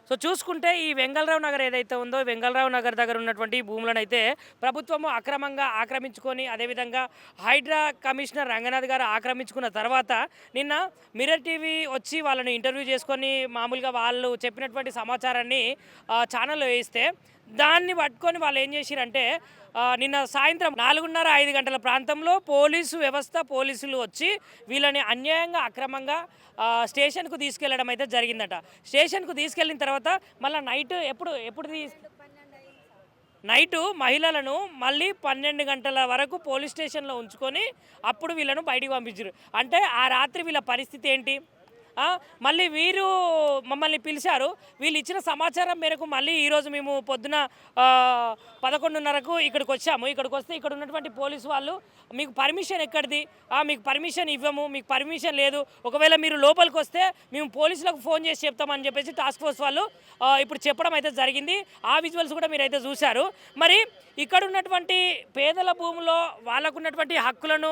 So చూసుకుంటే ఈ వెంగళరావు నగర్ ఏదైతే ఉందో వెంగళరావు నగర్ దగ్గర ఉన్నటువంటి భూములను అయితే ప్రభుత్వము అక్రమంగా ఆక్రమించుకొని అదేవిధంగా హైడ్రా కమిషనర్ రంగనాథ్ గారు ఆక్రమించుకున్న తర్వాత నిన్న మిర్రర్ టీవీ వచ్చి వాళ్ళని ఇంటర్వ్యూ చేసుకొని మామూలుగా వాళ్ళు చెప్పినటువంటి సమాచారాన్ని ఛానల్లో వేయిస్తే దాన్ని పట్టుకొని వాళ్ళు ఏం చేసిరంటే నిన్న సాయంత్రం 4:30-5 గంటల ప్రాంతంలో పోలీసు వ్యవస్థ పోలీసులు వచ్చి వీళ్ళని అన్యాయంగా అక్రమంగా స్టేషన్కు తీసుకెళ్లడం అయితే జరిగిందట. స్టేషన్కు తీసుకెళ్ళిన తర్వాత మళ్ళీ నైట్ ఎప్పుడు నైటు మహిళలను మళ్ళీ 12 గంటల వరకు పోలీస్ స్టేషన్లో ఉంచుకొని అప్పుడు వీళ్ళను బయటికి పంపించారు. అంటే ఆ రాత్రి వీళ్ళ పరిస్థితి ఏంటి? మళ్ళీ వీరు మమ్మల్ని పిలిచారు. వీళ్ళు ఇచ్చిన సమాచారం మేరకు మళ్ళీ ఈరోజు మేము పొద్దున 11:30కు ఇక్కడికి వచ్చాము. ఇక్కడికి వస్తే ఇక్కడ ఉన్నటువంటి పోలీసు వాళ్ళు మీకు పర్మిషన్ ఎక్కడిది, మీకు పర్మిషన్ ఇవ్వము, మీకు పర్మిషన్ లేదు, ఒకవేళ మీరు లోపలికి వస్తే మేము పోలీసులకు ఫోన్ చేసి చెప్తామని చెప్పేసి టాస్క్ ఫోర్స్ వాళ్ళు ఇప్పుడు చెప్పడం అయితే జరిగింది. ఆ విజువల్స్ కూడా మీరైతే చూశారు. మరి ఇక్కడ ఉన్నటువంటి పేదల భూములో వాళ్ళకున్నటువంటి హక్కులను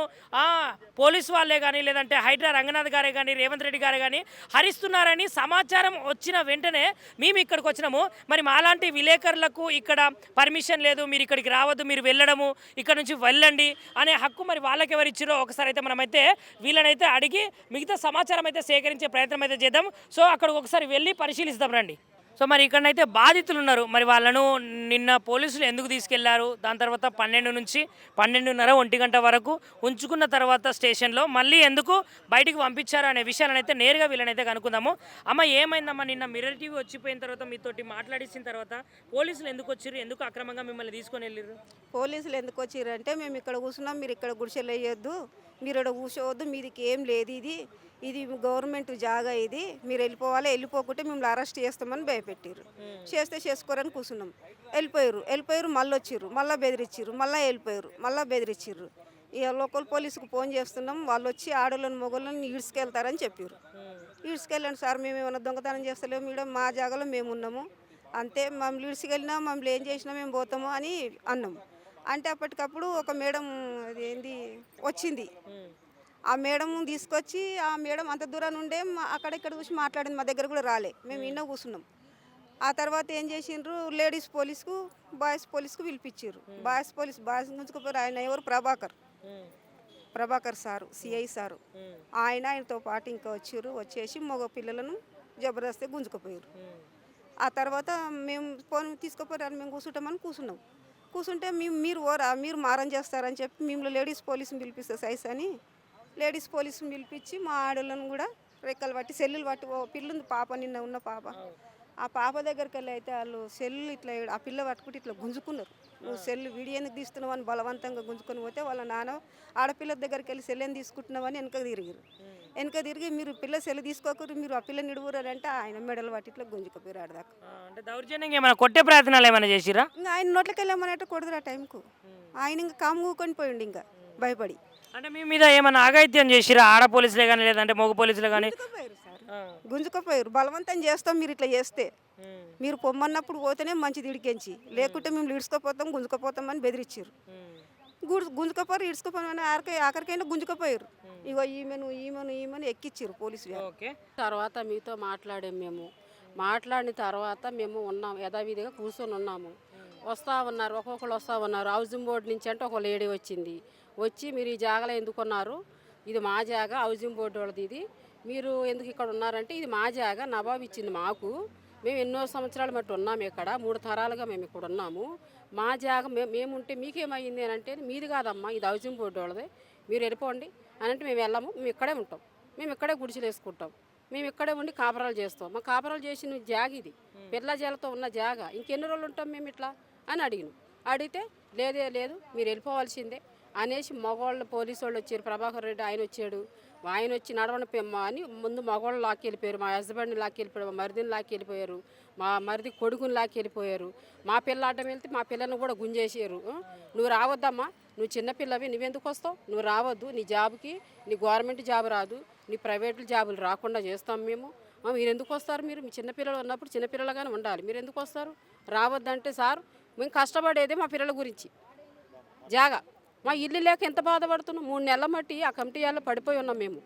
పోలీసు వాళ్ళే కానీ లేదంటే హైడ్రా రంగనాథ్ గారే కానీ రేవంత్ రెడ్డి గారే కానీ హరిస్తున్నారని సమాచారం వచ్చిన వెంటనే మేము ఇక్కడికి వచ్చినాము. మరి మాలాంటి విలేకరులకు ఇక్కడ పర్మిషన్ లేదు, మీరు ఇక్కడికి రావద్దు, మీరు వెళ్ళడము ఇక్కడ నుంచి వెళ్ళండి అనే హక్కు మరి వాళ్ళకి ఎవరు ఇచ్చారో ఒకసారి అయితే మనమైతే వీళ్ళనైతే అడిగి మిగతా సమాచారం అయితే సేకరించే ప్రయత్నం అయితే చేద్దాం. సో అక్కడికి ఒకసారి వెళ్ళి పరిశీలిస్తాం రండి. సో మరి ఇక్కడనైతే బాధితులు ఉన్నారు. మరి వాళ్ళను నిన్న పోలీసులు ఎందుకు తీసుకెళ్లారు, దాని తర్వాత 12 నుంచి 12:30 1 గంట వరకు ఉంచుకున్న తర్వాత స్టేషన్లో మళ్ళీ ఎందుకు బయటికి పంపించారు అనే విషయాలను అయితే నేరుగా వీళ్ళనైతే కనుక్కుందాము. అమ్మ ఏమైందమ్మా, నిన్న మిర్రర్ టీవీ వచ్చిపోయిన తర్వాత మీతోటి మాట్లాడించిన తర్వాత పోలీసులు ఎందుకు వచ్చారు, ఎందుకు అక్రమంగా మిమ్మల్ని తీసుకొని వెళ్ళారు? పోలీసులు ఎందుకు వచ్చారు అంటే మేము ఇక్కడ కూర్చున్నాం, మీరు ఇక్కడ గుడిసెలు వేయొద్దు, మీరు ఇక్కడ కూర్చోవద్దు, మీదికి ఏం లేదు, ఇది గవర్నమెంట్ జాగా, ఇది మీరు వెళ్ళిపోవాలి, వెళ్ళిపోకుంటే మిమ్మల్ని అరెస్ట్ చేస్తామని భయపెట్టారు. చేస్తే చేసుకోరని కూర్చున్నాం. వెళ్ళిపోయారు మళ్ళీ వచ్చిర్రు, మళ్ళీ బెదిరించారు, మళ్ళీ వెళ్ళిపోయారు, మళ్ళీ బెదిరించారు. ఇక లోకల్ పోలీసుకు ఫోన్ చేస్తున్నాం, వాళ్ళు వచ్చి ఆడోళ్ళని మొగోళ్ళని ఈడ్చుకెళ్తారని చెప్పారు. ఈడ్చుకెళ్ళండి సార్, మేము ఏమైనా దొంగతనం చేస్తలేము, మేడం మా జాగాలో మేము ఉన్నాము, అంతే, మమ్మల్ని ఈడ్చుకెళ్ళినా మమ్మల్ని ఏం చేసినా మేము పోతాము అని అన్నాము. అంటే అప్పటికప్పుడు ఒక మేడం అది ఏంది వచ్చింది. ఆ మేడం తీసుకొచ్చి ఆ మేడం అంత దూరం ఉండే అక్కడ ఇక్కడ చూసి మాట్లాడింది, మా దగ్గర కూడా రాలే, మేము ఇన్న కూర్చున్నాం. ఆ తర్వాత ఏం చేసిండ్రు, లేడీస్ పోలీస్కు బాయ్స్ పోలీస్కు పిలిపించారు. బాయ్స్ గుంజుకుపోయారు. ఆయన ఎవరు, ప్రభాకర్ సారు, సిఐ సారు, ఆయనతో పాటు ఇంకా వచ్చేసి మగ పిల్లలను జబర్దస్తి గుంజుకుపోయారు. ఆ తర్వాత మేము ఫోన్ తీసుకుపోయారు, మేము కూర్చుంటామని కూర్చుంటే మీరు మారం చేస్తారని చెప్పి మేము లేడీస్ పోలీసుని పిలిపిస్తే సైస్ అని లేడీస్ పోలీసుని పిలిపించి మా ఆడోళ్ళను కూడా రెక్కలు పట్టి సెల్లులు పట్టి, పిల్లుంది పాప, నిన్న ఉన్న పాప, ఆ పాప దగ్గరికి వెళ్ళి అయితే వాళ్ళు సెల్లు ఇట్లా ఆ పిల్ల పట్టుకుంటే ఇట్లా గుంజుకున్నారు. నువ్వు సెల్లు వీడియో ఎందుకు తీస్తున్నావు అని బలవంతంగా గుంజుకొని పోతే వాళ్ళ నాన్న ఆడపిల్ల దగ్గరికి వెళ్ళి సెల్ ఏం తీసుకుంటున్నావు అని వెనక తిరిగి మీరు పిల్ల సెల్లు తీసుకోకూరు, మీరు ఆ పిల్లని నిడువురంటే ఆయన మెడలు పట్టి ఇట్లా గుంజుకుపోయారు ఆడదాకా. అంటే దౌర్జన్యంగా ఏమైనా కొట్టే ప్రయత్నాలు ఏమైనా చేసిరా? ఇంకా ఆయన నోట్లకి వెళ్ళామన్నట్టు కొడుతురు ఆ టైంకు. ఆయన ఇంకా కాము కూకొని పోయిండు ఇంకా భయపడి. అంటే మీ మీద ఏమైనా ఆగాయిత్యం చేసిరా ఆడ పోలీసులే కానీ లేదంటే మగ పోలీసులే కానీ? గుంజుకుపోయారు, బలవంతం చేస్తాం మీరు ఇట్లా చేస్తే, మీరు పొమ్మన్నప్పుడు పోతేనే మంచిది ఇడికెంచి, లేకుంటే మేము ఇడుచుకోపోతాం గుంజుకపోతామని బెదిరించారు. గుంజుకపోయారు, ఇడుచుకోపోయిన ఆఖరికైనా గుంజుకుపోయారు. ఇగో ఈమెను ఎక్కిచ్చారు పోలీసులు. ఓకే, తర్వాత మీతో మాట్లాడిన తర్వాత మేము ఉన్నాం, యథావిధిగా కూర్చొని ఉన్నాము. వస్తూ ఉన్నారు, ఒక్కొక్కరు వస్తూ ఉన్నారు. హౌసింగ్ బోర్డు నుంచి అంటే ఒక లేడీ వచ్చి మీరు ఈ జాగాలో ఎందుకున్నారు, ఇది మా జాగా, హౌసింగ్ బోర్డు వాళ్ళది, ఇది మీరు ఎందుకు ఇక్కడ ఉన్నారంటే ఇది మా జాగా, నవాబు ఇచ్చింది మాకు, మేము ఎన్నో సంవత్సరాలు మట్టి ఉన్నాము ఇక్కడ, 3 తరాలుగా మేము ఇక్కడ ఉన్నాము, మా జాగా మేముంటే మీకేమైంది అని అంటే మీది కాదమ్మా, ఇది హౌసింగ్ బోర్డు వాళ్ళది, మీరు వెళ్ళిపోండి అని అంటే మేము వెళ్ళాము, మేము ఇక్కడే ఉంటాం, మేము ఇక్కడే గుడిసెలు వేసుకుంటాం, మేము ఇక్కడే ఉండి కాపురాలు చేస్తాం, మా కాపురాలు చేసిన జాగ ఇది, పిల్ల జాలతో ఉన్న జాగా, ఇంకెన్ని రోజులు ఉంటాం మేము ఇట్లా అని అడిగితే లేదు మీరు వెళ్ళిపోవాల్సిందే అనేసి మగవాళ్ళు పోలీసు వాళ్ళు వచ్చారు. ప్రభాకర్ రెడ్డి ఆయన వచ్చి నడవని అని ముందు మగవాళ్ళు లాక్కెళ్ళిపోయారు, మా హస్బెండ్ని లాక్కెళ్ళిపోయారు, మా మరిదిని లాక్కెళ్ళిపోయారు, మా మరిది కొడుకుని లాక్కెళ్ళిపోయారు, మా పిల్ల అడ్డం వెళ్తే మా పిల్లను కూడా గుంజేసారు. నువ్వు రావద్దమ్మా, నువ్వు చిన్నపిల్లవి, నువ్వెందుకు వస్తావు, నువ్వు రావద్దు, నీ జాబ్కి నీ గవర్నమెంట్ జాబ్ రాదు, నీ ప్రైవేట్ జాబులు రాకుండా చేస్తాం మేము, మీరు ఎందుకు వస్తారు, మీరు మీ చిన్నపిల్లలు ఉన్నప్పుడు చిన్నపిల్లలుగానే ఉండాలి, మీరు ఎందుకు వస్తారు, రావద్దంటే సార్ మేము కష్టపడేదే మా పిల్లల గురించి జాగా, మా ఇల్లు లేక ఎంత బాధపడుతున్నాం, 3 నెలల మట్టి ఆ కమిటీ వాళ్ళు పడిపోయి ఉన్నాం మేము,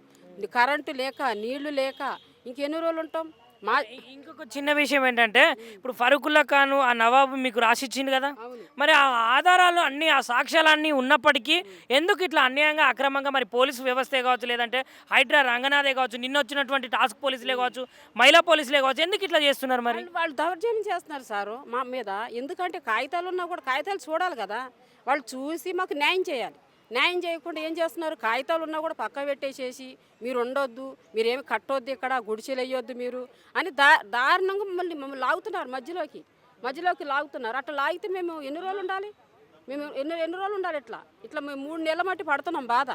కరెంటు లేక నీళ్లు లేక ఇంకెన్ని రోజులు ఉంటాం, మా ఇంకొక చిన్న విషయం ఏంటంటే ఇప్పుడు ఫరూకుల్లా ఖాన్ ఆ నవాబు మీకు రాసిచ్చింది కదా, అవును. మరి ఆ ఆధారాలు అన్ని ఆ సాక్ష్యాలన్నీ ఉన్నప్పటికీ ఎందుకు ఇట్లా అన్యాయంగా అక్రమంగా మరి పోలీసు వ్యవస్థే కావచ్చు, లేదంటే హైడ్రా రంగనాథే కావచ్చు, నిన్న వచ్చినటువంటి టాస్క్ పోలీసులే కావచ్చు, మహిళా పోలీసులే కావచ్చు, ఎందుకు ఇట్లా చేస్తున్నారు మరి? వాళ్ళు దౌర్జన్యం చేస్తున్నారు సారు మా మీద. ఎందుకంటే కాగితాలు ఉన్నా కూడా కాగితాలు చూడాలి కదా, వాళ్ళు చూసి మాకు న్యాయం చేయాలి. న్యాయం చేయకుండా ఏం చేస్తున్నారు, కాగితాలు ఉన్నా కూడా పక్క పెట్టేసేసి మీరు ఉండొద్దు, మీరేమి కట్టొద్దు, ఇక్కడ గుడిసెలు వేయొద్దు మీరు అని దారుణంగా మమ్మల్ని లాగుతున్నారు, మధ్యలోకి లాగుతున్నారు. అట్లా లాగితే మేము ఎన్ని రోజులు ఉండాలి, మేము ఎన్ని రోజులు ఉండాలి? ఇట్లా మేము 3 నెలల మట్టి పడుతున్నాం బాధ.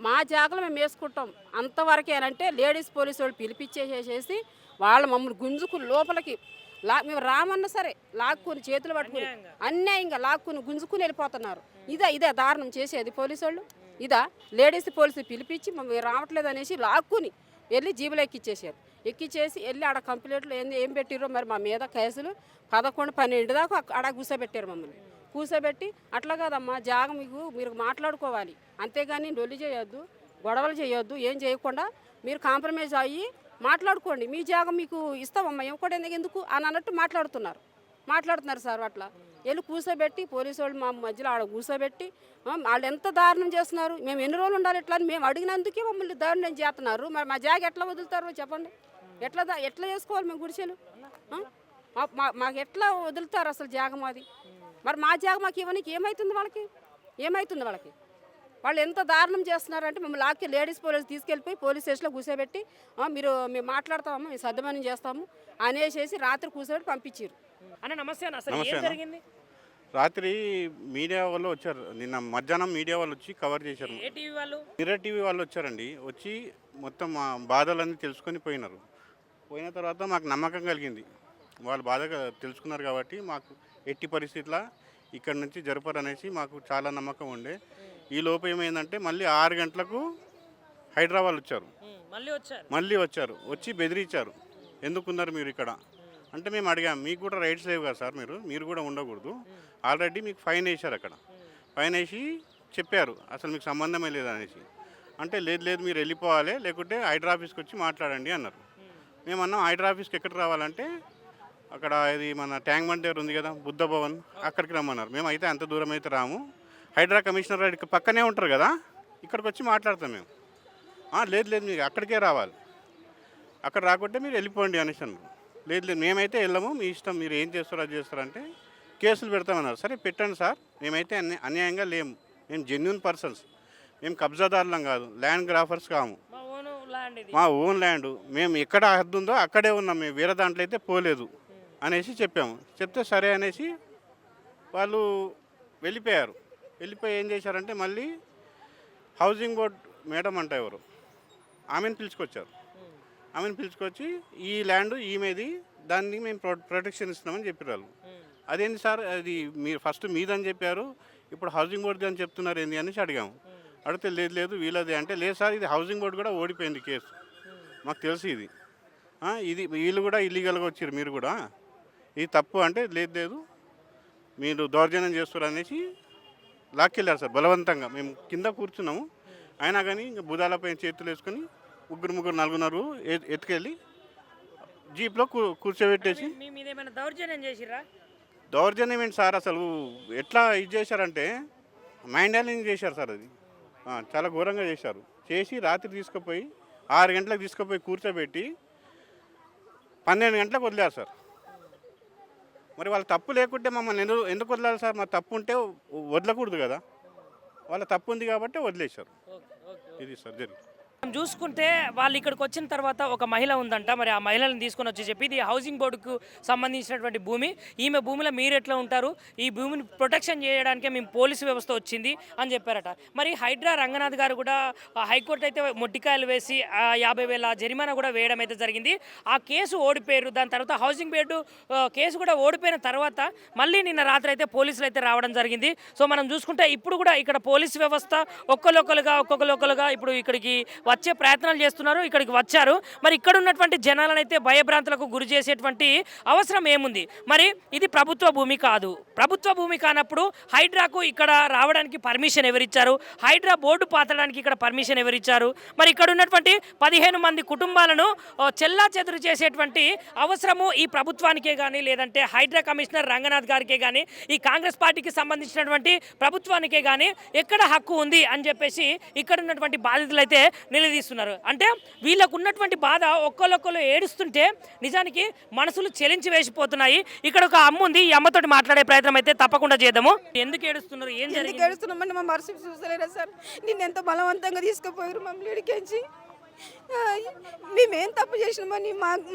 మా జాగలో మేము వేసుకుంటాం అంతవరకేనంటే లేడీస్ పోలీసు వాళ్ళు పిలిపించేసేసి వాళ్ళు మమ్మల్ని గుంజుకు లోపలికి మేము రామన్నా సరే లాక్కుని చేతులు పట్టుకుని అన్యాయంగా లాక్కుని గుంజుకుని వెళ్ళిపోతున్నారు. ఇదే దారుణం చేసేది పోలీసు వాళ్ళు. లేడీస్ పోలీసు పిలిపించి మేము రావట్లేదు అనేసి లాక్కుని వెళ్ళి జీబులో ఎక్కిచ్చేసి వెళ్ళి ఆడ కంప్లైంట్లు ఏం పెట్టిరో మరి మా మీద కేసులు 11, 12 దాకా ఆడ కూర్చోబెట్టారు మమ్మల్ని. కూర్చోబెట్టి అట్లా కాదమ్మా జాగ మీరు మాట్లాడుకోవాలి, అంతేగాని లొల్లి చేయొద్దు, గొడవలు చేయొద్దు, ఏం చేయకుండా మీరు కాంప్రమైజ్ అయ్యి మాట్లాడుకోండి, మీ జాగం మీకు ఇస్తామమ్మా, ఇవ్వకూడదు ఎందుకు అని అన్నట్టు మాట్లాడుతున్నారు సార్. అట్లా వెళ్ళి కూర్చోబెట్టి పోలీసు వాళ్ళు మా మధ్యలో ఆడ కూర్చోబెట్టి వాళ్ళు ఎంత దారుణం చేస్తున్నారు. మేము ఎన్ని రోజులు ఉండాలి ఇట్లా అని మేము అడిగినందుకే మమ్మల్ని దారుణం చేస్తున్నారు. మరి మా జాగ ఎట్లా వదులుతారో చెప్పండి, ఎట్లా చేసుకోవాలి మేము గుడిసెలు? మాకు ఎట్లా వదులుతారు అసలు జాగ మాది? మరి మా జాగ మాకు ఇవ్వడానికి ఏమవుతుంది వాళ్ళకి? వాళ్ళు ఎంత దారుణం చేస్తున్నారంటే మమ్మల్ని లాక్కి లేడీస్ పోలీసు తీసుకెళ్ళిపోయి పోలీస్ స్టేషన్లో కూర్చోబెట్టి మేము మాట్లాడతామమ్మా, మేము సర్దుమని చేస్తాము అనేసి రాత్రి కూర్చోబెట్టి పంపించారు. అన్న నమస్తే అన్న, అసలు ఏం జరిగింది? రాత్రి మీడియా వాళ్ళు వచ్చారు, నిన్న మధ్యాహ్నం మీడియా వాళ్ళు వచ్చి కవర్ చేశారు. ఏ టీవీ వాళ్ళు? మిర్రర్ టీవీ వాళ్ళు వచ్చారండి. వచ్చి మొత్తం మా బాధలన్నీ తెలుసుకొని పోయినారు. పోయిన తర్వాత మాకు నమ్మకం కలిగింది, వాళ్ళు బాధగా తెలుసుకున్నారు కాబట్టి మాకు ఎట్టి పరిస్థితుల్లో ఇక్కడ నుంచి జరపరు అనేసి మాకు చాలా నమ్మకం ఉండే. ఈ లోపు ఏమైందంటే మళ్ళీ 6 గంటలకు హైదరాబాద్ వచ్చారు. మళ్ళీ వచ్చారు, వచ్చి బెదిరించారు, ఎందుకున్నారు మీరు ఇక్కడ అంటే మేము అడిగాం, మీకు కూడా రైట్స్ లేవు కదా సార్, మీరు కూడా ఉండకూడదు, ఆల్రెడీ మీకు ఫైన్ వేశారు, అక్కడ ఫైన్ వేసి చెప్పారు అసలు మీకు సంబంధమే లేదనేసి. అంటే లేదు మీరు వెళ్ళిపోవాలి, లేకుంటే హైడ్రా ఆఫీస్కి వచ్చి మాట్లాడండి అన్నారు. మేము అన్నాం హైడ్రా ఆఫీస్కి ఎక్కడికి రావాలంటే అక్కడ ఇది మన ట్యాంక్ బండ్ దగ్గర ఉంది కదా బుద్ధ భవన్, అక్కడికి రమ్మన్నారు. మేము అయితే అంత దూరం అయితే రాము, హైడ్రా కమిషనర్ గారికి పక్కనే ఉంటారు కదా, ఇక్కడికి వచ్చి మాట్లాడతాం మేము. లేదు మీకు అక్కడికే రావాలి, అక్కడ రాకుంటే మీరు వెళ్ళిపోండి అనేసి అన్నారు. లేదు మేమైతే వెళ్ళము, మీ ఇష్టం, మీరు ఏం చేస్తారో అది చేస్తారంటే కేసులు పెడతామన్నారు. సరే పెట్టండి సార్, మేమైతే అన్యాయంగా లేము, మేము జెన్యూన్ పర్సన్స్, మేము కబ్జాదారులం కాదు, ల్యాండ్ గ్రాఫర్స్ కాము, మా ఓన్ ల్యాండ్, మేము ఎక్కడ హద్దు ఉందో అక్కడే ఉన్నాం, మేము వేరే దాంట్లో అయితే పోలేదు అనేసి చెప్పాము. చెప్తే సరే అనేసి వాళ్ళు వెళ్ళిపోయారు. వెళ్ళిపోయి ఏం చేశారంటే మళ్ళీ హౌసింగ్ బోర్డ్ మేడం అంట ఎవరు, ఆమెను పిలుచుకొచ్చి ఈ ల్యాండ్ ఈమెది, దాన్ని మేము ప్రొటెక్షన్ ఇస్తున్నామని చెప్పారు వాళ్ళు. అదేంటి సార్, అది మీరు ఫస్ట్ మీదని చెప్పారు, ఇప్పుడు హౌసింగ్ బోర్డు అని చెప్తున్నారు ఏంది అనేసి అడిగాము. అడిగితే లేదు వీళ్ళది అంటే, లేదు సార్ ఇది హౌసింగ్ బోర్డు కూడా ఓడిపోయింది కేసు, మాకు తెలుసు ఇది వీళ్ళు కూడా ఇల్లీగల్గా వచ్చారు, మీరు కూడా ఇది తప్పు అంటే, లేదు మీరు దౌర్జన్యం చేస్తారు అనేసి లాక్కెళ్ళారు సార్ బలవంతంగా. మేము కింద కూర్చున్నాము, అయినా కానీ ఇంకా బుధాలపై చేతులు వేసుకొని 3, 4 ఎత్తుకెళ్ళి జీప్లో కూర్చోబెట్టేసి. దౌర్జన్యం ఏంటి సార్, అసలు ఎట్లా ఇది చేశారంటే మైండ్ హ్యాండింగ్ చేశారు సార్, అది చాలా ఘోరంగా చేశారు. చేసి రాత్రి తీసుకుపోయి 6 గంటలకు తీసుకుపోయి కూర్చోబెట్టి 12 గంటలకు వదిలేరు సార్. మరి వాళ్ళ తప్పు లేకుంటే మమ్మల్ని ఎందుకు వదలాలి సార్? మా తప్పు ఉంటే వదలకూడదు కదా, వాళ్ళ తప్పు ఉంది కాబట్టి వదిలేశారు. ఇది సార్ జరిగింది. మనం చూసుకుంటే వాళ్ళు ఇక్కడికి వచ్చిన తర్వాత ఒక మహిళ ఉందంట, మరి ఆ మహిళలను తీసుకొని వచ్చి చెప్పి ఇది హౌసింగ్ బోర్డుకు సంబంధించినటువంటి భూమి, ఈమె భూమిలో మీరు ఎట్లా ఉంటారు, ఈ భూమిని ప్రొటెక్షన్ చేయడానికే మేము పోలీసు వ్యవస్థ వచ్చింది అని చెప్పారట. మరి హైడ్రా రంగనాథ్ గారు కూడా హైకోర్టు అయితే మొట్టికాయలు వేసి 50,000 జరిమానా కూడా వేయడం అయితే జరిగింది. ఆ కేసు ఓడిపోయారు. దాని తర్వాత హౌసింగ్ బోర్డు కేసు కూడా ఓడిపోయిన తర్వాత మళ్ళీ నిన్న రాత్రి అయితే పోలీసులు అయితే రావడం జరిగింది. సో మనం చూసుకుంటే ఇప్పుడు కూడా ఇక్కడ పోలీసు వ్యవస్థ ఒక్కొక్కరుగా ఇప్పుడు ఇక్కడికి వచ్చే ప్రయత్నాలు చేస్తున్నారు, ఇక్కడికి వచ్చారు. మరి ఇక్కడ ఉన్నటువంటి జనాలను అయితే భయభ్రాంతులకు గురి చేసేటువంటి అవసరం ఏముంది? మరి ఇది ప్రభుత్వ భూమి కాదు. ప్రభుత్వ భూమి కానప్పుడు హైడ్రాకు ఇక్కడ రావడానికి పర్మిషన్ ఎవరిచ్చారు? హైడ్రా బోర్డు పాతడానికి ఇక్కడ పర్మిషన్ ఎవరిచ్చారు? మరి ఇక్కడ ఉన్నటువంటి 15 మంది కుటుంబాలను చెల్లా చెదురు చేసేటువంటి అవసరము ఈ ప్రభుత్వానికే కానీ, లేదంటే హైడ్రా కమిషనర్ రంగనాథ్ గారికే కానీ, ఈ కాంగ్రెస్ పార్టీకి సంబంధించినటువంటి ప్రభుత్వానికే కానీ ఎక్కడ హక్కు ఉంది అని చెప్పేసి ఇక్కడ ఉన్నటువంటి బాధితులు అయితే నిలదీస్తున్నారు. అంటే వీళ్ళకు ఉన్నటువంటి బాధ ఒక్కొక్కరు ఏడుస్తుంటే నిజానికి మనసులు చెలించి వేసిపోతున్నాయి. ఇక్కడ ఒక అమ్మ ఉంది, ఈ అమ్మతోటి మాట్లాడే ప్రయత్నం అయితే తప్పకుండా చేద్దాము. ఎందుకు ఏడుస్తున్నారు? ఏం ఎందుకు జరిగింది? ఏడుస్తున్నామంటే మా మరుసటి చూసలేరా సార్, నిన్ను ఎంత బలవంతంగా తీసుకుపోయారు మమ్మల్ని ఇడికించి. మేమేం తప్పు చేసినామని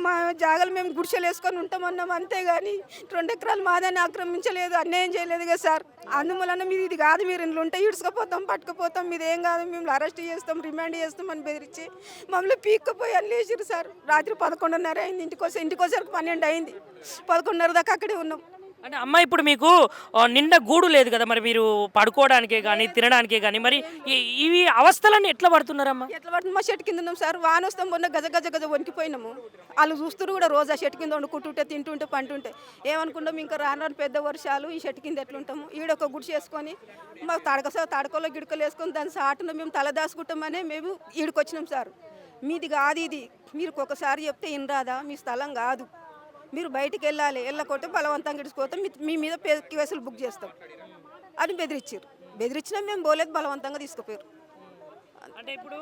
మా జాగాలు మేము గుడిసెలు వేసుకొని ఉంటామన్నాం, అంతేగాని 2 ఎకరాలు మాదాన్ని ఆక్రమించలేదు, అన్యాయం చేయలేదు కదా సార్. అందువలన మీరు ఇది కాదు, మీరు ఇంట్లో ఉంటే ఇడుచుకపోతాం, పట్టుకుపోతాం, మీది ఏం కాదు, మేము అరెస్ట్ చేస్తాం, రిమాండ్ చేస్తాం అని బెదిరించి మమ్మల్ని పీక్కపోయి అని లేచారు సార్. రాత్రి 11:30 అయింది, ఇంటికోసరికి 12 అయింది. 11:30 దాకా అక్కడే ఉన్నాం. అంటే అమ్మ ఇప్పుడు మీకు నిండా గూడు లేదు కదా, మరి మీరు పడుకోవడానికే కానీ తినడానికే కానీ మరి ఇవి అవస్థలన్నీ ఎట్లా పడుతున్నారమ్మా? ఎట్లా పడుతుంది? మా చెట్టు కింద ఉన్నాం సార్. వాన వస్తాం, మొన్న గజ గజ గజ వణికిపోయినాము. వాళ్ళు చూస్తున్నారు కూడా, రోజు ఆ చెట్టు కింద వండుకుంటుంటే తింటుంటే పంటుంటే ఏమనుకుంటాం, ఇంకా రాను పెద్ద వర్షాలు ఈ చెట్టు కింద ఎట్లుంటాము. ఈడొక గుడిసి వేసుకొని మాకు తడకలో గిడకలు వేసుకొని దాని సాటును మేము తల దాచుకుంటామనే మేము ఈడికొచ్చినాం సార్. మీది కాదు ఇది, మీరు ఒకసారి చెప్తే ఇన్రాదా, మీ స్థలం కాదు, మీరు బయటికి వెళ్ళాలి, వెళ్ళకొట్టే బలవంతంగా ఇడిచిపోతాం, మీ మీద కేసులు బుక్ చేస్తాం అని బెదిరించినా మేము పోలేదు, బలవంతంగా తీసుకుపోయారు. అంటే ఇప్పుడు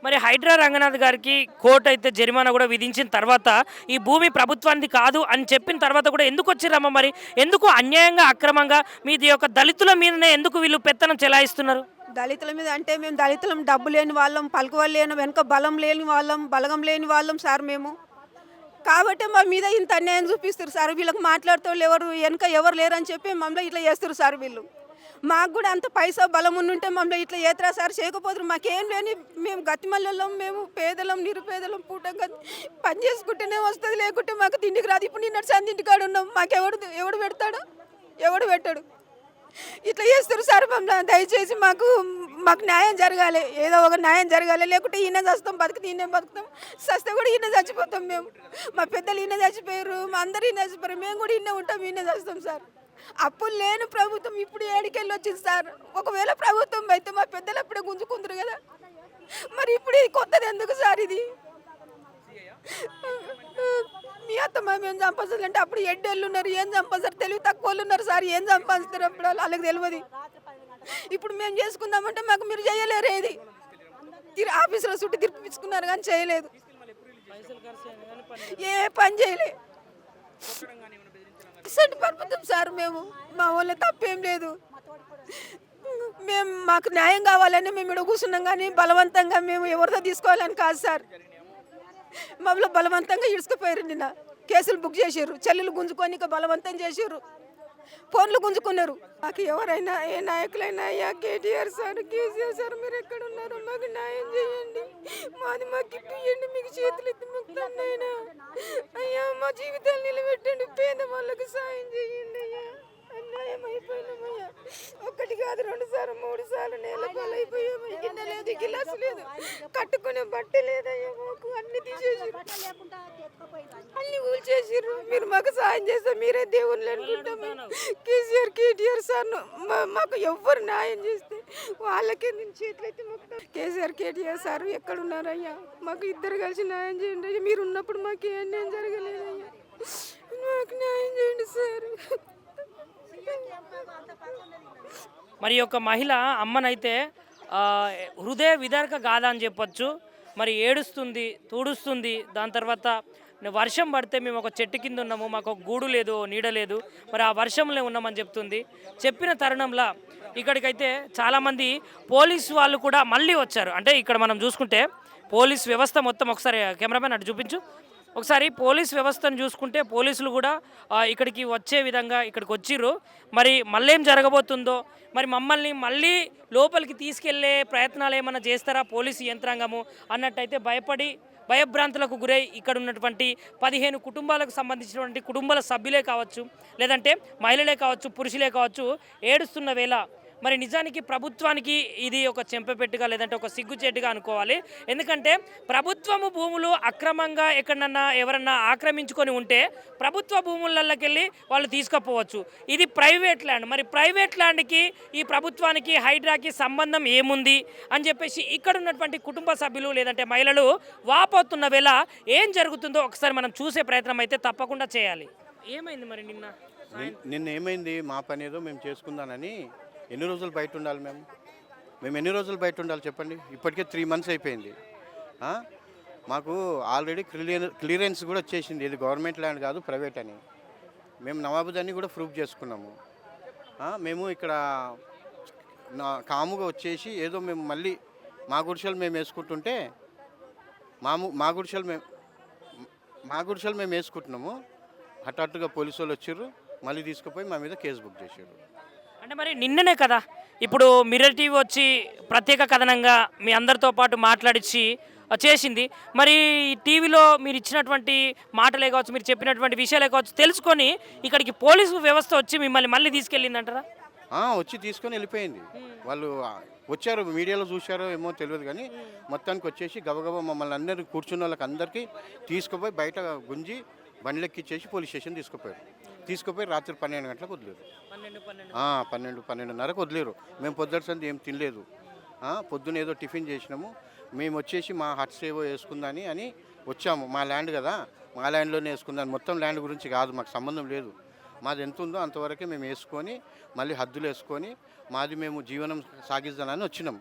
మరి హైడ్రా రంగనాథ్ గారికి కోర్టు అయితే జరిమానా కూడా విధించిన తర్వాత ఈ భూమి ప్రభుత్వానికి కాదు అని చెప్పిన తర్వాత కూడా ఎందుకు వచ్చిరమ్మా? మరి ఎందుకు అన్యాయంగా అక్రమంగా మీది యొక్క దళితుల మీదనే ఎందుకు వీళ్ళు పెత్తనం చెలాయిస్తున్నారు? దళితుల మీద అంటే మేము దళితులం, డబ్బు లేని వాళ్ళం, పలుకువలు లేని, వెనక బలం లేని వాళ్ళం, బలగం లేని వాళ్ళం సార్ మేము. కాబట్టి మా మీద ఇంత అన్యాయం చూపిస్తారు సార్. వీళ్ళకి మాట్లాడుతూ వెనక ఎవరు లేరని చెప్పి మమ్మల్ని ఇట్లా చేస్తారు సార్. వీళ్ళు మాకు కూడా అంత పైసా బలం ఉంటే మమ్మల్ని ఇట్లా ఏతరా సార్ చేయకపోతారు. మాకేం లేని మేము గతిమల్లం, మేము పేదలం, నిరుపేదలం, పూటంగా పని చేసుకుంటేనే వస్తుంది, లేకుంటే మాకు తిండికి రాదు. ఇప్పుడు నిన్నటి సంది ఇంటికాడ ఉన్నాం, మాకు ఎవడు పెడతాడు, ఎవడు పెట్టాడు. ఇట్లా చేస్తారు సార్ మమ్మల్ని. దయచేసి మాకు న్యాయం జరగాలి, ఏదో ఒక న్యాయం జరగాలి, లేకుంటే ఈయన చస్తాం, బతికితే ఈయన బతుకుతాం, చస్తే కూడా ఈయన చచ్చిపోతాం. మేము మా పెద్దలు ఈయన చచ్చిపోయారు, మా అందరు ఈయన చచ్చిపోయారు, మేము కూడా ఈయన ఉంటాం, ఈయన చస్తాం సార్. అప్పులు లేని ప్రభుత్వం ఇప్పుడు ఏడికెళ్ళి వచ్చింది సార్. ఒకవేళ ప్రభుత్వం అయితే మా పెద్దలు అప్పుడే గుంజుకుందరు కదా, మరి ఇప్పుడు ఇది కొత్తది ఎందుకు సార్? ఇది మీ అత్తమ్మ మేము చంపేస్తుంది అంటే అప్పుడు ఎడ్డెళ్ళు ఉన్నారు, ఏం చంపేస్తారు, తెలివి తక్కువ వాళ్ళు ఉన్నారు సార్, ఏం చంపేస్తారు అప్పుడు వాళ్ళకి తెలియదు. ఇప్పుడు మేము చేసుకుందామంటే మాకు మీరు చేయలేరు, ఏది ఆఫీసులో చుట్టూ తిరిపించుకున్నారు కానీ చేయలేదు, ఏ పని చేయలే. పడిపోతాం సార్ మేము, మా వాళ్ళ తప్పేం లేదు. మాకు న్యాయం కావాలని మేము ఇక్కడ కూర్చున్నాం, కానీ బలవంతంగా మేము ఎవరితో తీసుకోవాలని కాదు సార్. మమ్మల్ని బలవంతంగా ఇడుచుకుపోయారు, నిన్న కేసులు బుక్ చేసారు, చెల్లెలు గుంజుకొని ఇక బలవంతం చేసారు, ఫోన్లు గుంజుకున్నారు. మాకు ఎవరైనా ఏ నాయకులైనా, అయ్యా కేటీఆర్ సార్, కేసీఆర్ సార్, మీరు ఎక్కడ ఉన్నారో మాకు న్యాయం చేయండి, మాకు ఇప్పియండి, మీకు చేతులు ఎత్తి మొక్కుతానైనా అయ్యా, మా జీవితాలు నిలబెట్టండి, పేదవాళ్ళకి సాయం చేయండి అయ్యా. అన్యాయం అయిపోయినామయ్యా, 1 కాదు 2 సార్లు 3 సార్లు నేల పాలైపోయామయ్యా. గిన్నె లేదు, గిలాసు లేదు, కట్టుకునే బట్ట లేదయ్యా, మాకు అన్ని తీసేసారు, అన్ని కూల్చేసారు. మీరు మాకు సాయం చేస్తే మీరే దేవుళ్ళు అనుకుంటాము. కేటీఆర్ సార్ మాకు ఎవ్వరు న్యాయం చేస్తే వాళ్ళకే నేను చేతులైతే మొక్కుతాను. కేసీఆర్ కేటీఆర్ సార్ ఎక్కడున్నారయ్యా, మాకు ఇద్దరు కలిసి న్యాయం చేయండి అయ్యా. మీరు ఉన్నప్పుడు మాకు ఏ అన్యాయం జరగలేదయ్యా, మాకు న్యాయం చేయండి సార్. మరి యొక్క మహిళ అమ్మనైతే హృదయ విదారక గాథ అని చెప్పొచ్చు. మరి ఏడుస్తుంది, తుడుస్తుంది. దాని తర్వాత వర్షం పడితే మేము ఒక చెట్టు కింద ఉన్నాము, మాకు ఒక గూడు లేదు, నీడ లేదు, మరి ఆ వర్షంలో ఉన్నామని చెప్తుంది. చెప్పిన తరుణంలో ఇక్కడికైతే చాలామంది పోలీసు వాళ్ళు కూడా మళ్ళీ వచ్చారు. అంటే ఇక్కడ మనం చూసుకుంటే పోలీస్ వ్యవస్థ మొత్తం, ఒకసారి కెమెరామెన్ అటు చూపించు, ఒకసారి పోలీస్ వ్యవస్థను చూసుకుంటే పోలీసులు కూడా ఇక్కడికి వచ్చే విధంగా ఇక్కడికి వచ్చిర్రు. మరి మళ్ళీ ఏం జరగబోతుందో, మరి మమ్మల్ని మళ్ళీ లోపలికి తీసుకెళ్లే ప్రయత్నాలు ఏమైనా చేస్తారా పోలీసు యంత్రాంగము అన్నట్టయితే భయభ్రాంతులకు గురై ఇక్కడ ఉన్నటువంటి 15 కుటుంబాలకు సంబంధించినటువంటి కుటుంబాల సభ్యులే కావచ్చు, లేదంటే మహిళలే కావచ్చు, పురుషులే కావచ్చు, ఏడుస్తున్న వేళ మరి నిజానికి ప్రభుత్వానికి ఇది ఒక చెంపపెట్టుగా లేదంటే ఒక సిగ్గుచేటుగా అనుకోవాలి. ఎందుకంటే ప్రభుత్వము భూములు అక్రమంగా ఎక్కడన్నా ఎవరన్నా ఆక్రమించుకొని ఉంటే ప్రభుత్వ భూములకెళ్ళి వాళ్ళు తీసుకుపోవచ్చు. ఇది ప్రైవేట్ ల్యాండ్. మరి ప్రైవేట్ ల్యాండ్కి ఈ ప్రభుత్వానికి హైడ్రాకి సంబంధం ఏముంది అని చెప్పేసి ఇక్కడ ఉన్నటువంటి కుటుంబ సభ్యులు లేదంటే మహిళలు వాపోతున్న వేళ ఏం జరుగుతుందో ఒకసారి మనం చూసే ప్రయత్నం అయితే తప్పకుండా చేయాలి. ఏమైంది మరి నిన్న ఏమైంది? మా పని ఏదో మేము చేసుకుందానని ఎన్ని రోజులు బయట ఉండాలి? మేము ఎన్ని రోజులు బయట ఉండాలి చెప్పండి? ఇప్పటికే 3 months అయిపోయింది. మాకు ఆల్రెడీ క్లియరెన్స్ కూడా వచ్చేసింది. ఇది గవర్నమెంట్ ల్యాండ్ కాదు, ప్రైవేట్ అని. మేము నవాబుదాన్ని కూడా ప్రూఫ్ చేసుకున్నాము. మేము ఇక్కడ కాముగా వచ్చేసి ఏదో మేము మళ్ళీ మా గుడిసెలు మేము వేసుకుంటుంటే మా గుడిసెలు మేము వేసుకుంటున్నాము. హఠాత్తుగా పోలీసు వాళ్ళు వచ్చారు, మళ్ళీ తీసుకుపోయి మా మీద కేసు బుక్ చేశారు. అంటే మరి నిన్ననే కదా ఇప్పుడు మిర్రర్ టీవీ వచ్చి ప్రత్యేక కథనంగా మీ అందరితో పాటు మాట్లాడించి చేసింది. మరి ఈ టీవీలో మీరు ఇచ్చినటువంటి మాటలే కావచ్చు, మీరు చెప్పినటువంటి విషయాలే కావచ్చు తెలుసుకొని ఇక్కడికి పోలీసు వ్యవస్థ వచ్చి మిమ్మల్ని మళ్ళీ తీసుకెళ్ళిందంటారా? వచ్చి తీసుకొని వెళ్ళిపోయింది. వాళ్ళు వచ్చారు, మీడియాలో చూశారో ఏమో తెలియదు, కానీ మొత్తానికి వచ్చేసి గబగబా మమ్మల్ని అందరికీ కూర్చున్న వాళ్ళకి అందరికీ తీసుకుపోయి బయట గుంజి బండ్లెక్కిచ్చేసి పోలీస్ స్టేషన్ తీసుకుపోయి రాత్రి 12 గంటలకు వదిలేరు. 12-12:30కు వదిలేరు. మేము పొద్దుటి ఏం తినలేదు. పొద్దున ఏదో టిఫిన్ చేసినాము. మేము వచ్చేసి మా హట్స్ ఏవో వేసుకుందని అని వచ్చాము. మా ల్యాండ్ కదా, మా ల్యాండ్లోనే వేసుకుందాం. మొత్తం ల్యాండ్ గురించి కాదు, మాకు సంబంధం లేదు. మాది ఎంత ఉందో అంతవరకే మేము వేసుకొని మళ్ళీ హద్దులు వేసుకొని మాది మేము జీవనం సాగిద్దామని వచ్చినాం.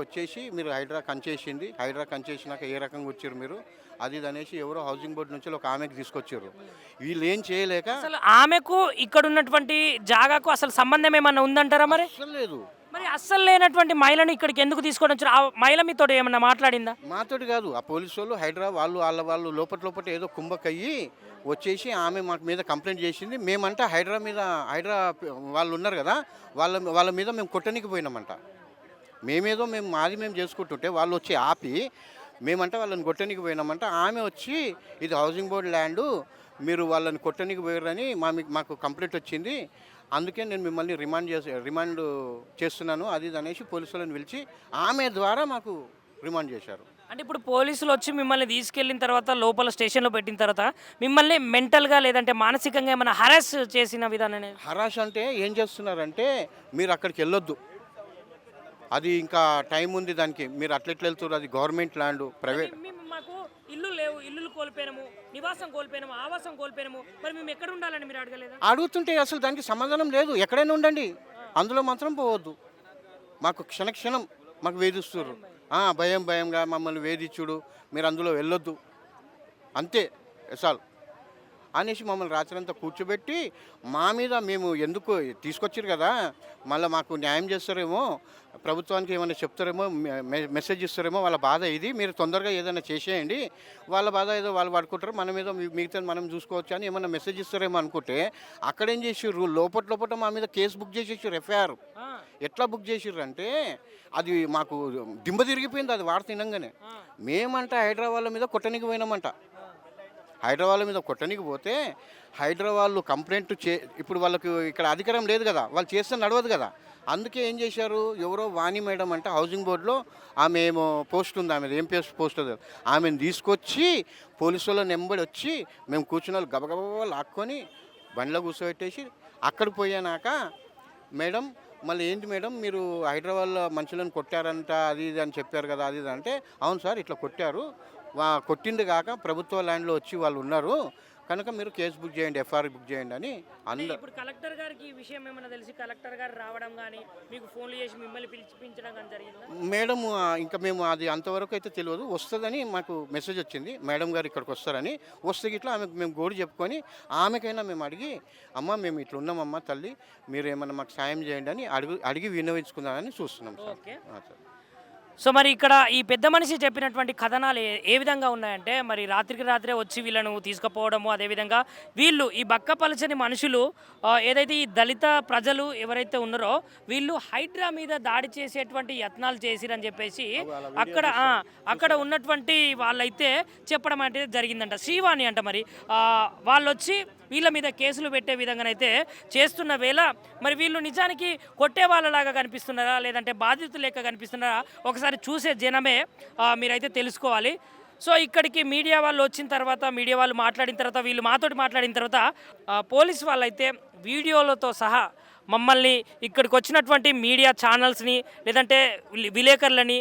వచ్చేసి మీరు హైడ్రా కంచేసింది, హైడ్రా కంచేసినాక ఏ రకంగా వచ్చారు మీరు అది అనేసి ఎవరో హౌసింగ్ బోర్డు నుంచి ఒక ఆమెకు తీసుకొచ్చారు. వీళ్ళు ఏం చేయలేక అసలు ఆమెకు ఇక్కడ ఉన్నటువంటి జాగాకు అసలు సంబంధం ఏమన్నా ఉందంటారా? మరి అసలు లేదు. మరి అస్సలు లేనటువంటి మహిళను ఇక్కడికి ఎందుకు తీసుకొని వచ్చారు? ఆ మహిళ మీతో ఏమన్నా మాట్లాడిందా? మాతోటి కాదు, ఆ పోలీసు వాళ్ళు హైడ్రా వాళ్ళు లోపల ఏదో కుంభకయ్యి వచ్చేసి ఆమె మాకు మీద కంప్లైంట్ చేసింది. మేమంట హైడ్రా వాళ్ళు ఉన్నారు కదా, వాళ్ళ మీద మేము కొట్టనికి పోయినామంట. మాది మేము చేసుకుంటుంటే వాళ్ళు వచ్చి ఆపి మేమంట వాళ్ళని కొట్టనికి పోయినామంట. ఆమె వచ్చి ఇది హౌసింగ్ బోర్డు ల్యాండు, మీరు వాళ్ళని కొట్టనికి పోయారని మాకు కంప్లైంట్ వచ్చింది, అందుకే నేను మిమ్మల్ని రిమాండ్ చేస్తున్నాను అది అనేసి పోలీసులను పిలిచి ఆమె ద్వారా మాకు రిమాండ్ చేశారు. అంటే ఇప్పుడు పోలీసులు వచ్చి మిమ్మల్ని తీసుకెళ్ళిన తర్వాత లోపల స్టేషన్లో పెట్టిన తర్వాత మిమ్మల్ని మెంటల్గా లేదంటే మానసికంగా ఏమైనా హరాస్ చేసిన విధానం? హరాస్ అంటే ఏం చేస్తున్నారంటే మీరు అక్కడికి వెళ్ళొద్దు, అది ఇంకా టైం ఉంది దానికి, మీరు అట్లెట్లు వెళ్తున్నారు, అది గవర్నమెంట్ ల్యాండ్, ప్రైవేట్. మాకు ఇల్లు లేవు, ఇల్లులు కోల్పోయినాము, నివాసం కోల్పోయినాము, ఆవాసం కోల్పోయినాము, మరి మేము ఎక్కడ ఉండాలని మీరు అడగలేదు? అడుగుతుంటే అసలు దానికి సమాధానం లేదు. ఎక్కడైనా ఉండండి, అందులో మాత్రం పోవద్దు. మాకు క్షణక్షణం మాకు వేధిస్తున్నారు. భయంగా మమ్మల్ని వేధించుడు, మీరు అందులో వెళ్ళొద్దు అంతే చాలు అనేసి మమ్మల్ని రాత్రంతా కూర్చోబెట్టి మా మీద మేము ఎందుకు తీసుకొచ్చారు కదా, మళ్ళీ మాకు న్యాయం చేస్తారేమో, ప్రభుత్వానికి ఏమైనా చెప్తారేమో, మెసేజ్ ఇస్తారేమో, వాళ్ళ బాధ ఇది, మీరు తొందరగా ఏదైనా చేసేయండి, వాళ్ళ బాధ ఏదో వాళ్ళు పడుకుంటారు, మనం ఏదో మిగతా మనం చూసుకోవచ్చు అని ఏమైనా మెసేజ్ ఇస్తారేమో అనుకుంటే అక్కడేం చేసిర్రు, లోపల మా మీద కేసు బుక్ చేసేసారు, ఎఫ్ఐఆర్. ఎట్లా బుక్ చేసిర్రు అంటే అది మాకు దింబ తిరిగిపోయింది. అది వార్త తినంగానే మేమంట హైదరాబాద్ మీద కొట్టనికి పోయినామంట. హైదరాబాద్ మీద కొట్టనికి పోతే హైదరాబాద్ కంప్లైంట్ ఇప్పుడు వాళ్ళకి ఇక్కడ అధికారం లేదు కదా, వాళ్ళు చేస్తే నడవదు కదా, అందుకే ఏం చేశారు, ఎవరో వాణి మేడం అంటే హౌసింగ్ బోర్డులో ఆమె ఏమో పోస్ట్ ఉంది, ఆమె ఏం పోస్ట్ ఉంది, ఆమెను తీసుకొచ్చి పోలీసు వాళ్ళ నెంబడి వచ్చి మేము కూర్చున్న వాళ్ళు గబగబా లాక్కొని బండిలో కూర్చోబెట్టేసి అక్కడికి పోయానాక మేడం మళ్ళీ ఏంటి మేడం మీరు హైదరాబాద్లో మనుషులను కొట్టారంట అది ఇది అని చెప్పారు కదా, అది ఇది అంటే అవును సార్ ఇట్లా కొట్టారు, కొట్టింది కాక ప్రభుత్వ ల్యాండ్లో వచ్చి వాళ్ళు ఉన్నారు కనుక మీరు కేసు బుక్ చేయండి, ఎఫ్ఐఆర్ బుక్ చేయండి అని అందరూ. ఇప్పుడు కలెక్టర్ గారికి ఈ విషయం ఏమైనా తెలిసి కలెక్టర్ గారు రావడం కానీ మీకు ఫోన్లు చేసి మిమ్మల్ని పిలిపించడం కానీ జరిగిందా? మేడం ఇంకా మేము అది అంతవరకు అయితే తెలియదు, వస్తుందని మాకు మెసేజ్ వచ్చింది, మేడం గారు ఇక్కడికి వస్తారని. వస్తే ఇట్లా ఆమెకు మేము గోడు చెప్పుకొని ఆమెకైనా మేము అడిగి అమ్మ మేము ఇట్లా ఉన్నామమ్మ తల్లి మీరు ఏమన్నా మాకు సాయం చేయండి అని అడిగి విన్నవించుకుందామని చూస్తున్నాం సార్. సో మరి ఇక్కడ ఈ పెద్ద మనిషి చెప్పినటువంటి కథనాలు ఏ విధంగా ఉన్నాయంటే మరి రాత్రికి రాత్రే వచ్చి వీళ్ళను తీసుకుపోవడము, అదేవిధంగా వీళ్ళు ఈ బక్కపలచని మనుషులు ఏదైతే ఈ దళిత ప్రజలు ఎవరైతే ఉన్నారో వీళ్ళు హైడ్రా మీద దాడి చేసేటువంటి యత్నాలు చేసిరని చెప్పేసి అక్కడ ఉన్నటువంటి వాళ్ళైతే చెప్పడం అంటే జరిగిందంట. శ్రీవాణి అంట మరి వాళ్ళు వచ్చి వీళ్ళ మీద కేసులు పెట్టే విధంగానైతే చేస్తున్న వేళ మరి వీళ్ళు నిజానికి కొట్టే వాళ్ళలాగా కనిపిస్తున్నారా లేదంటే బాధితులు లెక్క కనిపిస్తున్నారా ఒకసారి చూసే జనమే మీరైతే తెలుసుకోవాలి. సో ఇక్కడికి మీడియా వాళ్ళు వచ్చిన తర్వాత మీడియా వాళ్ళు మాట్లాడిన తర్వాత వీళ్ళు మాతోటి మాట్లాడిన తర్వాత పోలీస్ వాళ్ళైతే వీడియోలతో సహా మమ్మల్ని ఇక్కడికి వచ్చినటువంటి మీడియా ఛానల్స్ని లేదంటే విలేకరులని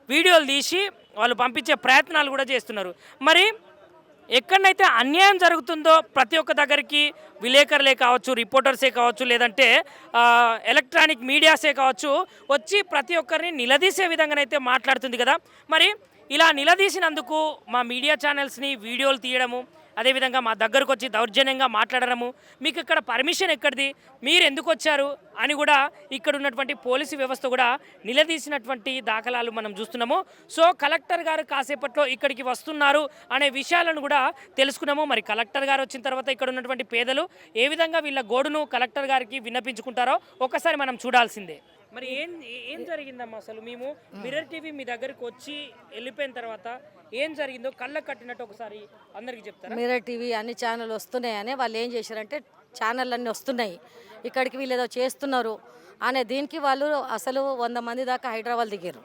వీడియోలు తీసి వాళ్ళు పంపించే ప్రయత్నాలు కూడా చేస్తున్నారు. మరి ఎక్కడైతే అన్యాయం జరుగుతుందో ప్రతి ఒక్క దగ్గరికి విలేకరులే కావచ్చు, రిపోర్టర్సే కావచ్చు, లేదంటే ఎలక్ట్రానిక్ మీడియాసే కావచ్చు వచ్చి ప్రతి ఒక్కరిని నిలదీసే విధంగానైతే మాట్లాడుతుంది కదా. మరి ఇలా నిలదీసినందుకు మా మీడియా ఛానల్స్ని వీడియోలు తీయడము, అదేవిధంగా మా దగ్గరకు వచ్చి దౌర్జన్యంగా మాట్లాడడము, మీకు ఇక్కడ పర్మిషన్ ఎక్కడిది, మీరు ఎందుకు వచ్చారు అని కూడా ఇక్కడ ఉన్నటువంటి పోలీసు వ్యవస్థ కూడా నిలదీసినటువంటి దాఖలాలు మనం చూస్తున్నాము. సో కలెక్టర్ గారు కాసేపట్లో ఇక్కడికి వస్తున్నారు అనే విషయాలను కూడా తెలుసుకున్నాము. మరి కలెక్టర్ గారు వచ్చిన తర్వాత ఇక్కడ ఉన్నటువంటి పేదలు ఏ విధంగా వీళ్ళ గోడును కలెక్టర్ గారికి విన్నపించుకుంటారో ఒకసారి మనం చూడాల్సిందే. మరి ఏం జరిగిందమ్మా అసలు? మేము మిర్రర్ టీవీ మీ దగ్గరికి వచ్చి వెళ్ళిపోయిన తర్వాత ఏం జరిగిందో కళ్ళకు కట్టినట్టు ఒకసారి అందరికీ చెప్తారా? మిర్రర్ టీవీ అన్ని ఛానల్ వస్తున్నాయని వాళ్ళు ఏం చేశారంటే ఛానల్ అన్నీ వస్తున్నాయి, ఇక్కడికి వీళ్ళు ఏదో చేస్తున్నారు అనే దీనికి వాళ్ళు అసలు 100 మంది దాకా హైదరాబాద్ దిగారు,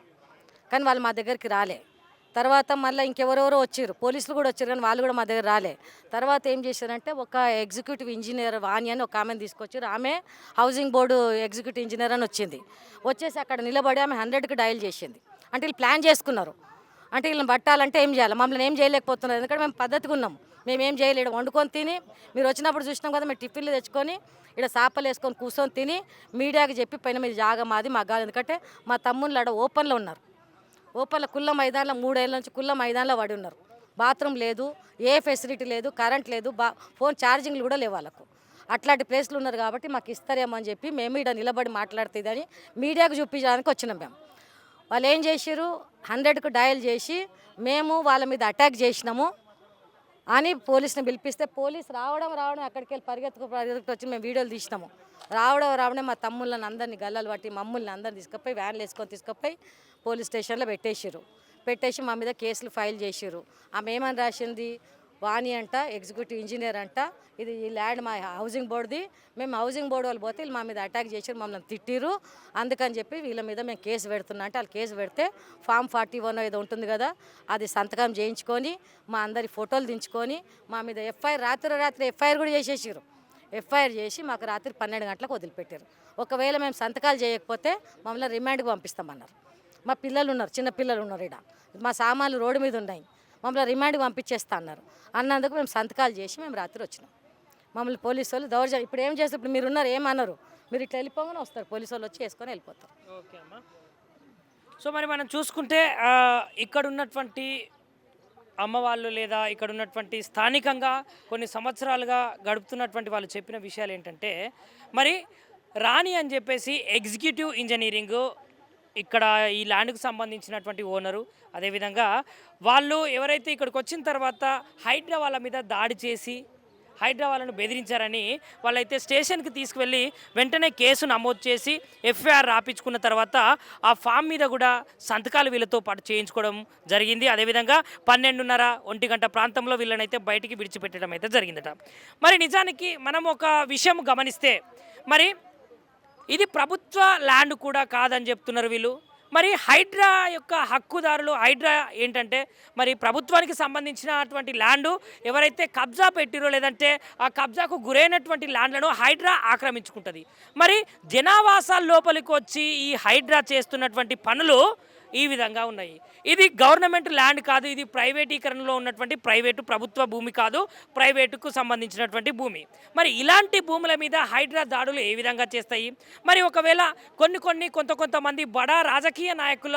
కానీ వాళ్ళు మా దగ్గరికి రాలే. తర్వాత మళ్ళీ ఇంకెవరెవరో వచ్చారు, పోలీసులు కూడా వచ్చారు, కానీ వాళ్ళు కూడా మా దగ్గర రాలే. తర్వాత ఏం చేశారంటే ఒక ఎగ్జిక్యూటివ్ ఇంజనీర్ వాణి అని ఒక ఆమెను తీసుకొచ్చారు. ఆమె హౌసింగ్ బోర్డు ఎగ్జిక్యూటివ్ ఇంజనీర్ అని వచ్చింది. వచ్చేసి అక్కడ నిలబడి ఆమె 100కి డయల్ చేసింది. అంటే వీళ్ళు ప్లాన్ చేసుకున్నారు, అంటే వీళ్ళని పట్టాలంటే ఏం చేయాలి, మమ్మల్ని ఏం చేయలేకపోతున్నారు, ఎందుకంటే మేము పద్ధతిగా ఉన్నాము, మేము ఏం చేయలేము, వండుకొని తిని మీరు వచ్చినప్పుడు చూసినాం కదా, మేము టిఫిన్లు తెచ్చుకొని ఇక్కడ సాపలు వేసుకొని కూర్చొని తిని మీడియాకి చెప్పి పైన మీద జాగా మాది మాకు కాదు, ఎందుకంటే మా తమ్ముళ్ళు ఆడ ఓపెన్లో ఉన్నారు, ఓపెన్లో కుల్ల మైదానంలో 3 ఏళ్ళ నుంచి కుల్ల మైదానంలో పడి ఉన్నారు. బాత్రూమ్ లేదు, ఏ ఫెసిలిటీ లేదు, కరెంట్ లేదు, ఫోన్ ఛార్జింగ్లు కూడా లేవు వాళ్ళకు. అట్లాంటి ప్లేస్లు ఉన్నారు కాబట్టి మాకు ఇస్తారేమో అని చెప్పి మేము ఇక్కడ నిలబడి మాట్లాడుతుందని మీడియాకు చూపించడానికి వచ్చినాం. మేము వాళ్ళు ఏం చేసారు, 100కు డయల్ చేసి మేము వాళ్ళ మీద అటాక్ చేసినాము అని పోలీసుని పిలిపిస్తే పోలీసు రావడం అక్కడికి వెళ్ళి పరిగెత్తుకు వచ్చి మేము వీడియోలు తీసినాము. రావడమే మా తమ్ముళ్ళని అందరినీ గల్లలు పట్టి మమ్మల్ని అందరిని తీసుకుపోయి వ్యాన్లు వేసుకొని తీసుకుపోయి పోలీస్ స్టేషన్లో పెట్టేసి మా మీద కేసులు ఫైల్ చేసారు. ఆమె ఏమని రాసింది, వాణి అంట ఎగ్జిక్యూటివ్ ఇంజనీర్ అంట, ఇది ఈ ల్యాండ్ మా హౌసింగ్ బోర్డుది, మేము హౌసింగ్ బోర్డు వాళ్ళు పోతే వీళ్ళు మా మీద అటాక్ చేసారు, మమ్మల్ని తిట్టిరు, అందుకని చెప్పి వీళ్ళ మీద మేము కేసు పెడుతున్నా అంటే వాళ్ళు కేసు పెడితే ఫామ్ 41 ఏదో ఉంటుంది కదా, అది సంతకం చేయించుకొని మా అందరి ఫోటోలు దించుకొని మా మీద ఎఫ్ఐఆర్ రాత్రి ఎఫ్ఐఆర్ కూడా చేసేసారు. ఎఫ్ఐఆర్ చేసి మాకు రాత్రి 12 గంటలకు వదిలిపెట్టారు. ఒకవేళ మేము సంతకాలు చేయకపోతే మమ్మల్ని రిమాండ్కి పంపిస్తామన్నారు. మా పిల్లలు ఉన్నారు, చిన్న పిల్లలు ఉన్నారు, ఇక్కడ మా సామాన్లు రోడ్డు మీద ఉన్నాయి, మమ్మల్ని రిమాండ్కి పంపించేస్తా అన్నారు. అన్నందుకు మేము సంతకాలు చేసి మేము రాత్రి వచ్చినాం. మమ్మల్ని పోలీసు వాళ్ళు దౌర్జన్యం ఇప్పుడు ఏం చేస్తారు, ఇప్పుడు మీరు ఉన్నారు ఏమన్నారు, మీరు ఇట్లా వెళ్ళిపోగానే వస్తారు, పోలీసు వాళ్ళు వచ్చి వేసుకొని వెళ్ళిపోతారు. ఓకే అమ్మా. సో మరి మనం చూసుకుంటే ఇక్కడ ఉన్నటువంటి అమ్మవాళ్ళు లేదా ఇక్కడ ఉన్నటువంటి స్థానికంగా కొన్ని సంవత్సరాలుగా గడుపుతున్నటువంటి వాళ్ళు చెప్పిన విషయాలు ఏంటంటే, మరి రాణి అని చెప్పేసి ఎగ్జిక్యూటివ్ ఇంజనీరింగ్ ఇక్కడ ఈ ల్యాండ్కు సంబంధించినటువంటి ఓనరు, అదేవిధంగా వాళ్ళు ఎవరైతే ఇక్కడికి వచ్చిన తర్వాత హైడ్రా వాళ్ళ మీద దాడి చేసి హైడ్రా వాళ్ళను బెదిరించారని వాళ్ళైతే స్టేషన్కి తీసుకువెళ్ళి వెంటనే కేసు నమోదు చేసి ఎఫ్ఐఆర్ రాపించుకున్న తర్వాత ఆ ఫామ్ మీద కూడా సంతకాలు వీళ్ళతో పాటు చేయించుకోవడం జరిగింది. అదేవిధంగా 12:30, 1 గంట ప్రాంతంలో వీళ్ళనైతే బయటికి విడిచిపెట్టడం అయితే జరిగిందట. మరి నిజానికి మనం ఒక విషయం గమనిస్తే మరి ఇది ప్రభుత్వ ల్యాండ్ కూడా కాదని చెప్తున్నారు వీళ్ళు. మరి హైడ్రా యొక్క హక్కుదారులు హైడ్రా ఏంటంటే మరి ప్రభుత్వానికి సంబంధించినటువంటి ల్యాండు ఎవరైతే కబ్జా పెట్టిరో లేదంటే ఆ కబ్జాకు గురైనటువంటి ల్యాండ్లను హైడ్రా ఆక్రమించుకుంటుంది. మరి జనావాసాల లోపలికి వచ్చి ఈ హైడ్రా చేస్తున్నటువంటి పనులు ఈ విధంగా ఉన్నాయి. ఇది గవర్నమెంట్ ల్యాండ్ కాదు, ఇది ప్రైవేటీకరణలో ఉన్నటువంటి ప్రభుత్వ భూమి కాదు, ప్రైవేటుకు సంబంధించినటువంటి భూమి. మరి ఇలాంటి భూముల మీద హైడ్రా దాడులు ఏ విధంగా చేస్తాయి? మరి ఒకవేళ కొంతమంది బడా రాజకీయ నాయకుల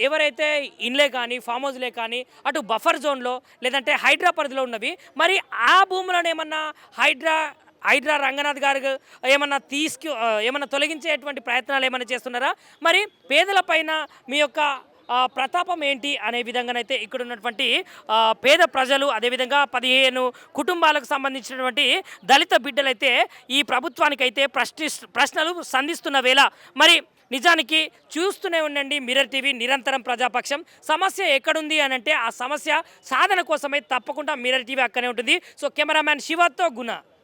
ఎవరైతే ఇండ్లే కానీ ఫామ్ హౌస్లే కానీ అటు బఫర్ జోన్లో లేదంటే హైడ్రా పరిధిలో ఉన్నవి, మరి ఆ భూములను ఏమన్నా హైడ్రా రంగనాథ్ గారు ఏమన్నా తొలగించేటువంటి ప్రయత్నాలు ఏమైనా చేస్తున్నారా? మరి పేదల పైన మీ యొక్క ప్రతాపం ఏంటి అనే విధంగానైతే ఇక్కడ ఉన్నటువంటి పేద ప్రజలు అదేవిధంగా 15 కుటుంబాలకు సంబంధించినటువంటి దళిత బిడ్డలైతే ఈ ప్రభుత్వానికైతే ప్రశ్నలు సంధిస్తున్న వేళ మరి నిజానికి చూస్తూనే ఉండండి మిర్రర్ టీవీ, నిరంతరం ప్రజాపక్షం. సమస్య ఎక్కడుంది అని అంటే ఆ సమస్య సాధన కోసమే తప్పకుండా మిర్రర్ టీవీ అక్కడే ఉంటుంది. సో కెమెరామ్యాన్ శివతో గుణ.